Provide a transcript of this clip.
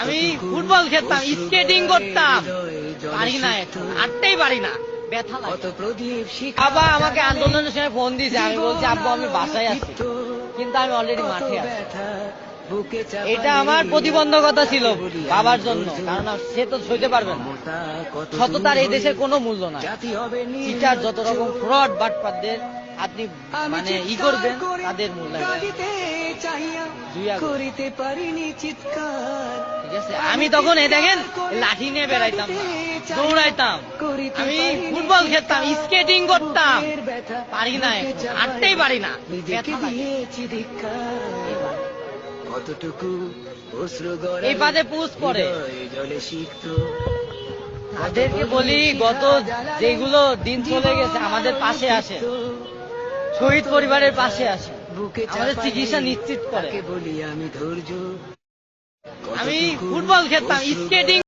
আমি ফুটবল খেলতাম, স্কেটিং করতাম, পারি না এখন, হাঁটতেই পারি না, ব্যথা লাগে। বাবা আমাকে আন্দোলনের সময় ফোন দিয়েছে, আমি বলছি আব্বু আমি বাসায় আছি, কিন্তু আমি অলরেডি মাঠে আছি। এটা আমার প্রতিবন্ধকতা ছিল বাবার জন্য, কারণ সে তো সইতে পারবে না। সততার এই দেশের কোনো মূল্য নাই। চিটার যত রকম ফ্রড বাটপারদের আপনি মানে করবেন, তাদের মূল্য ঠিক আছে। আমি তখন দেখেন লাঠি নিয়ে বেড়াইতাম না, দৌড়াইতাম, আমি ফুটবল খেলতাম, স্কেটিং করতাম, পারি না এখন, হাঁটতেই পারি না, ব্যথা লাগে। এই বাদে পুষ পড়ে। তাদেরকে বলি গত যেগুলো দিন চলে গেছে আমাদের পাশে আসে, শহীদ পরিবারের পাশে আসে, আমাদের চিকিৎসা নিশ্চিত করে। আমি ফুটবল খেলতাম, স্কেটিং